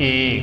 1,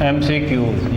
MCQs,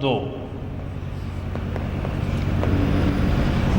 2,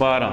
12।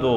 2।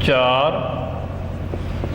4,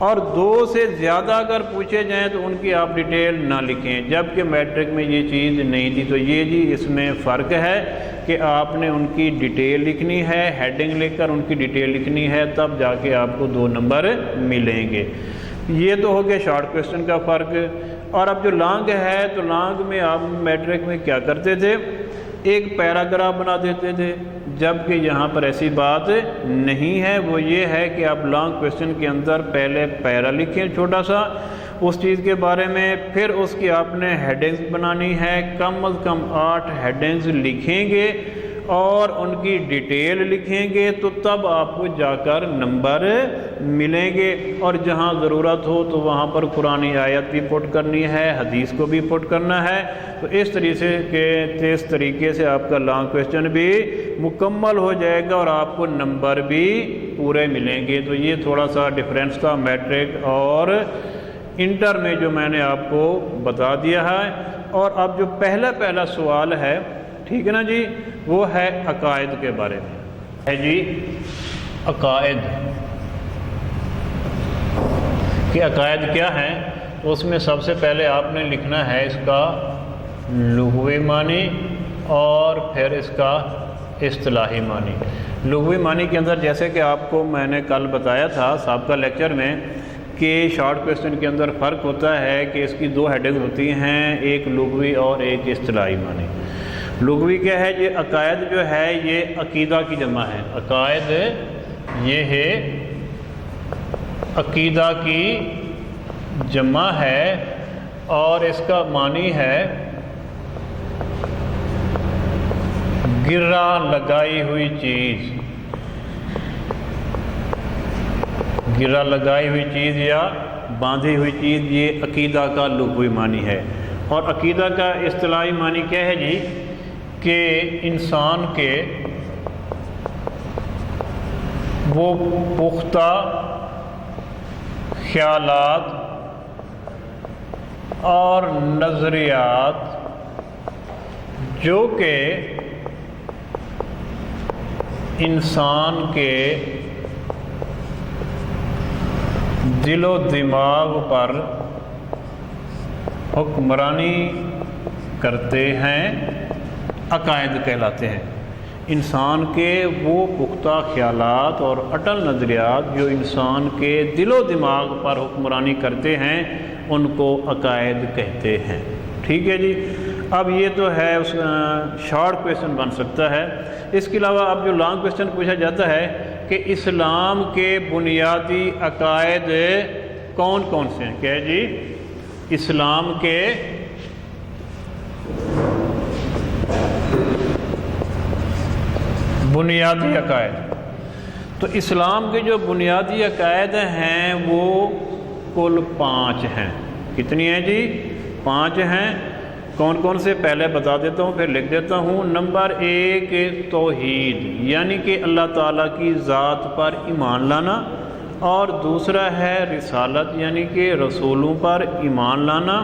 اور 2 سے زیادہ اگر پوچھے جائیں تو ان کی آپ ڈیٹیل نہ لکھیں، جبکہ میٹرک میں یہ چیز نہیں تھی۔ تو یہ جی اس میں فرق ہے کہ آپ نے ان کی ڈیٹیل لکھنی ہے، ہیڈنگ لکھ کر ان کی ڈیٹیل لکھنی ہے، تب جا کے آپ کو 2 نمبر ملیں گے۔ یہ تو ہو گیا شارٹ کویسچن کا فرق۔ اور اب جو لانگ ہے تو لانگ میں آپ میٹرک میں کیا کرتے تھے، ایک پیراگراف بنا دیتے تھے، جبکہ یہاں پر ایسی بات نہیں ہے۔ وہ یہ ہے کہ آپ لانگ کویسچن کے اندر پہلے پیرا لکھیں چھوٹا سا اس چیز کے بارے میں، پھر اس کی آپ نے ہیڈنگز بنانی ہے، کم از کم 8 ہیڈنگز لکھیں گے اور ان کی ڈیٹیل لکھیں گے، تو تب آپ کو جا کر نمبر ملیں گے۔ اور جہاں ضرورت ہو تو وہاں پر قرآنی آیت بھی پٹ کرنی ہے، حدیث کو بھی پٹ کرنا ہے۔ تو اس طریقے سے آپ کا لانگ کویسچن بھی مکمل ہو جائے گا اور آپ کو نمبر بھی پورے ملیں گے۔ تو یہ تھوڑا سا ڈفرینس تھا میٹرک اور انٹر میں جو میں نے آپ کو بتا دیا ہے۔ اور اب جو پہلا سوال ہے، ٹھیک ہے نا جی، وہ ہے عقائد کے بارے میں ہے جی۔ عقائد کہ عقائد کیا ہیں، تو اس میں سب سے پہلے آپ نے لکھنا ہے اس کا لغوی معنی اور پھر اس کا اصطلاحی معنی۔ لغوی معنی کے اندر جیسے کہ آپ کو میں نے کل بتایا تھا سابقہ لیکچر میں کہ شارٹ کویسچن کے اندر فرق ہوتا ہے کہ اس کی 2 ہیڈنگ ہوتی ہیں، ایک لغوی اور ایک اصطلاحی معنی۔ لغوی کیا ہے، یہ عقائد جو ہے یہ عقیدہ کی جمع ہے۔ عقائد یہ ہے عقیدہ کی جمع ہے اور اس کا معنی ہے گرہ لگائی ہوئی چیز، گرہ لگائی ہوئی چیز یا باندھی ہوئی چیز، یہ عقیدہ کا لغوی معنی ہے۔ اور عقیدہ کا اصطلاحی معنی کیا ہے جی، کہ انسان کے وہ پختہ خیالات اور نظریات جو کہ انسان کے دل و دماغ پر حکمرانی کرتے ہیں، عقائد کہلاتے ہیں۔ انسان کے وہ پختہ خیالات اور اٹل نظریات جو انسان کے دل و دماغ پر حکمرانی کرتے ہیں، ان کو عقائد کہتے ہیں۔ ٹھیک ہے جی۔ اب یہ تو ہے شارٹ کویسچن بن سکتا ہے۔ اس کے علاوہ اب جو لانگ کویسچن پوچھا جاتا ہے کہ اسلام کے بنیادی عقائد کون کون سے ہیں، کیا ہے جی، اسلام کے بنیادی عقائد۔ تو اسلام کے جو بنیادی عقائد ہیں وہ کل 5 ہیں۔ کتنی ہیں جی؟ 5 ہیں۔ کون کون سے پہلے بتا دیتا ہوں پھر لکھ دیتا ہوں۔ نمبر 1 توحید، یعنی کہ اللہ تعالیٰ کی ذات پر ایمان لانا، اور دوسرا ہے رسالت، یعنی کہ رسولوں پر ایمان لانا،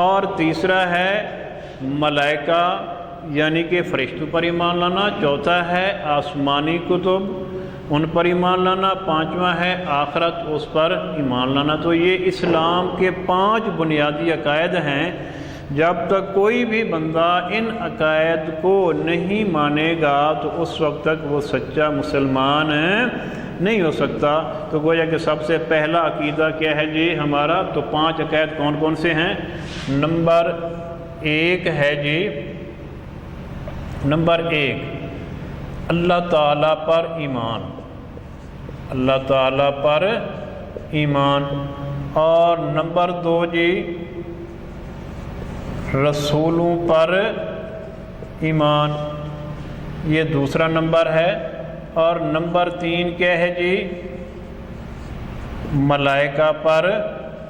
اور تیسرا ہے ملائکہ یعنی کہ فرشتوں پر ایمان لانا، چوتھا ہے آسمانی کتب ان پر ایمان لانا، 5واں ہے آخرت، اس پر ایمان لانا۔ تو یہ اسلام کے 5 بنیادی عقائد ہیں۔ جب تک کوئی بھی بندہ ان عقائد کو نہیں مانے گا تو اس وقت تک وہ سچا مسلمان نہیں ہو سکتا۔ تو گویا کہ سب سے پہلا عقیدہ کیا ہے جی ہمارا؟ تو 5 عقائد کون کون سے ہیں؟ نمبر 1 ہے جی، نمبر 1 اللہ تعالیٰ پر ایمان، اللہ تعالیٰ پر ایمان۔ اور نمبر 2 جی رسولوں پر ایمان، یہ دوسرا نمبر ہے۔ اور نمبر 3 کیا ہے جی؟ ملائکہ پر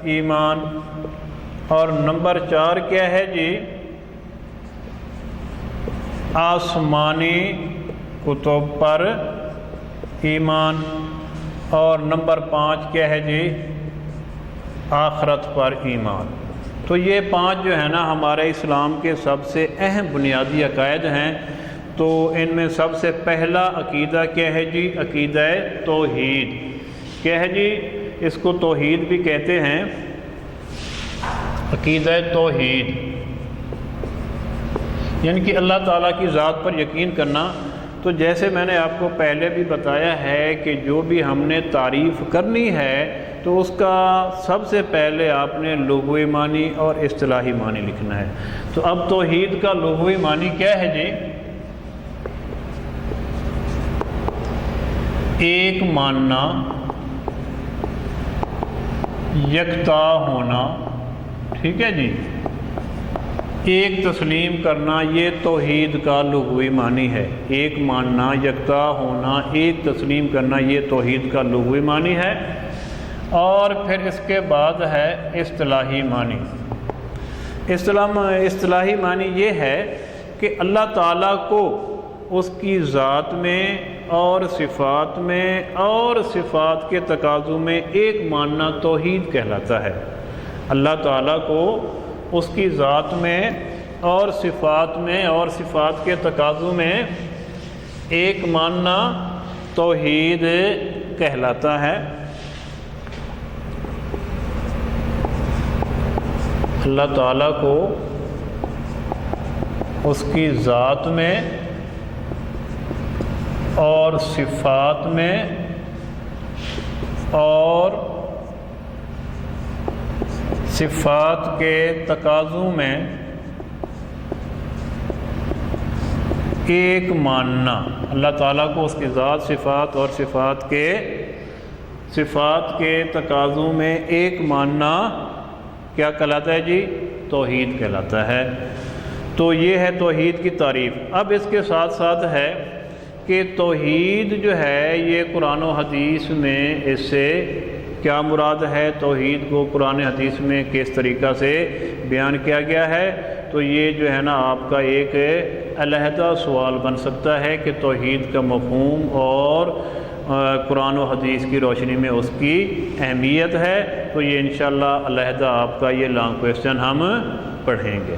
ایمان۔ اور نمبر 4 کیا ہے جی؟ آسمانی کتب پر ایمان۔ اور نمبر 5 کیا ہے جی؟ آخرت پر ایمان۔ تو یہ 5 جو ہے نا ہمارے اسلام کے سب سے اہم بنیادی عقائد ہیں۔ تو ان میں سب سے پہلا عقیدہ کیا ہے جی؟ عقیدہ توحید۔ کیا ہے جی؟ اس کو توحید بھی کہتے ہیں، عقیدہ توحید، یعنی کہ اللہ تعالیٰ کی ذات پر یقین کرنا۔ تو جیسے میں نے آپ کو پہلے بھی بتایا ہے کہ جو بھی ہم نے تعریف کرنی ہے تو اس کا سب سے پہلے آپ نے لغوی معنی اور اصطلاحی معنی لکھنا ہے۔ تو اب توحید کا لغوی معنی کیا ہے جی؟ ایک ماننا، یکتا ہونا، ٹھیک ہے جی، ایک تسلیم کرنا، یہ توحید کا لغوی معنی ہے۔ ایک ماننا، یکتا ہونا، ایک تسلیم کرنا، یہ توحید کا لغوی معنی ہے۔ اور پھر اس کے بعد ہے اصطلاحی معنی۔ اصطلاحی معنی یہ ہے کہ اللہ تعالیٰ کو اس کی ذات میں اور صفات میں اور صفات کے تقاضوں میں ایک ماننا توحید کہلاتا ہے۔ اللہ تعالیٰ کو اس کی ذات میں اور صفات میں اور صفات کے تقاضوں میں ایک ماننا توحید کہلاتا ہے۔ اللہ تعالیٰ کو اس کی ذات میں اور صفات میں اور صفات کے تقاضوں میں ایک ماننا، اللہ تعالیٰ کو اس کی ذات، صفات اور صفات کے تقاضوں میں ایک ماننا کیا کہلاتا ہے جی؟ توحید کہلاتا ہے۔ تو یہ ہے توحید کی تعریف۔ اب اس کے ساتھ ساتھ ہے کہ توحید جو ہے یہ قرآن و حدیث میں اس سے کیا مراد ہے، توحید کو قرآن حدیث میں کس طریقہ سے بیان کیا گیا ہے۔ تو یہ جو ہے نا آپ کا ایک علیحدہ سوال بن سکتا ہے کہ توحید کا مفہوم اور قرآن و حدیث کی روشنی میں اس کی اہمیت ہے۔ تو یہ انشاءاللہ علیحدہ آپ کا یہ لانگ کویسچن ہم پڑھیں گے۔